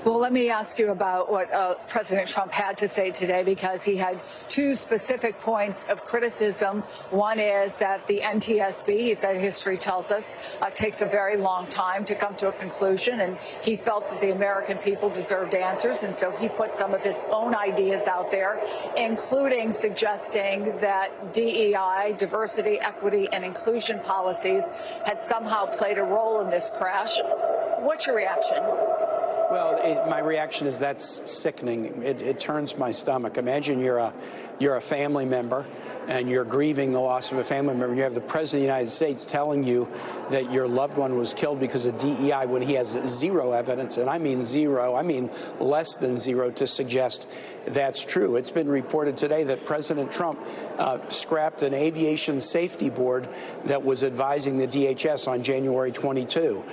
Well, let me ask you about what President Trump had to say today, because he had two specific points of criticism. One is that the NTSB, he said history tells us, takes a very long time to come to a conclusion, and he felt that the American people deserved answers, and so he put some of his own ideas out there, including suggesting that DEI, diversity, equity, and inclusion policies had somehow played a role in this crash. What's your reaction? Well, my reaction is that's sickening. It turns my stomach. Imagine you're a family member and you're grieving the loss of a family member. You have the President of the United States telling you that your loved one was killed because of DEI when he has zero evidence, and I mean zero, I mean less than zero, to suggest that's true. It's been reported today that President Trump scrapped an aviation safety board that was advising the DHS on January 22.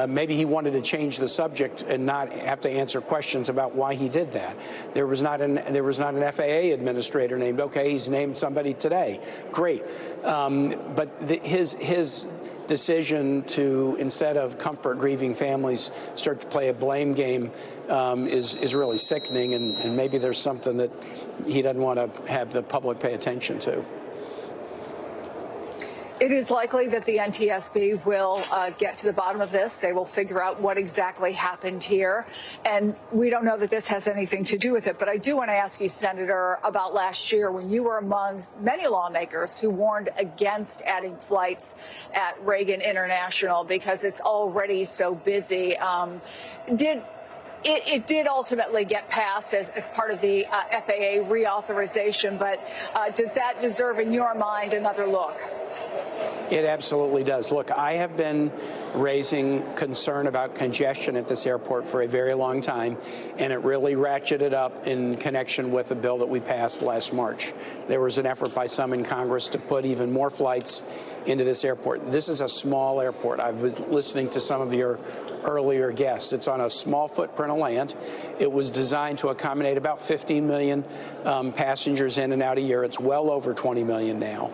Maybe he wanted to change the subject and not have to answer questions about why he did that. There was not an FAA administrator named. Okay, he's named somebody today. Great, but his decision to, instead of comfort grieving families, start to play a blame game is really sickening, and maybe there's something that he doesn't want to have the public pay attention to. It is likely that the NTSB will get to the bottom of this. They will figure out what exactly happened here. And we don't know that this has anything to do with it. But I do want to ask you, Senator, about last year when you were among many lawmakers who warned against adding flights at Reagan International because it's already so busy. It did ultimately get passed as part of the FAA reauthorization. But does that deserve, in your mind, another look? It absolutely does. Look, I have been raising concern about congestion at this airport for a very long time, and it really ratcheted up in connection with a bill that we passed last March. There was an effort by some in Congress to put even more flights into this airport. This is a small airport. I was listening to some of your earlier guests. It's on a small footprint of land. It was designed to accommodate about 15 million passengers in and out a year. It's well over 20 million now.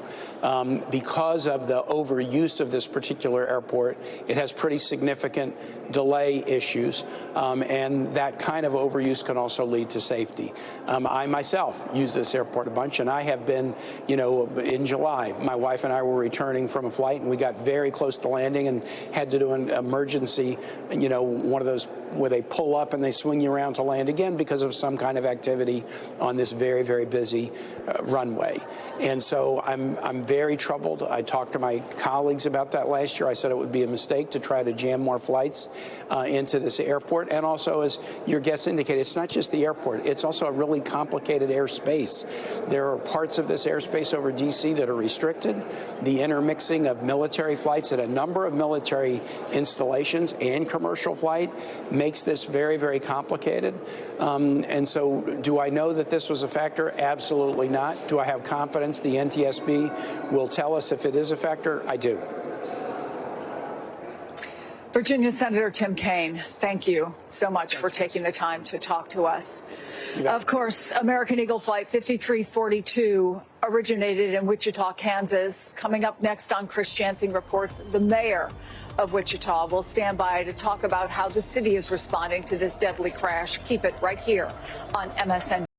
Because of the overuse of this particular airport, it has pretty significant delay issues, and that kind of overuse can also lead to safety. I myself use this airport a bunch, and I have been, in July, my wife and I were returning from a flight, and we got very close to landing and had to do an emergency, one of those where they pull up and they swing you around to land again because of some kind of activity on this very, very busy runway. And so I'm very troubled. I talked to my colleagues about that last year. I said it would be a mistake to try to jam more flights into this airport. And also, as your guests indicated, it's not just the airport. It's also a really complicated airspace. There are parts of this airspace over D.C. that are restricted. The intermixing of military flights at a number of military installations and commercial flight makes this very, very complicated. And so do I know that this was a factor? Absolutely not. Do I have confidence the NTSB will tell us if it is a factor? I do. Virginia Senator Tim Kaine, thank you so much for taking the time to talk to us. Of course, American Eagle Flight 5342 originated in Wichita, Kansas. Coming up next on Chris Jansing Reports, the mayor of Wichita will stand by to talk about how the city is responding to this deadly crash. Keep it right here on MSN.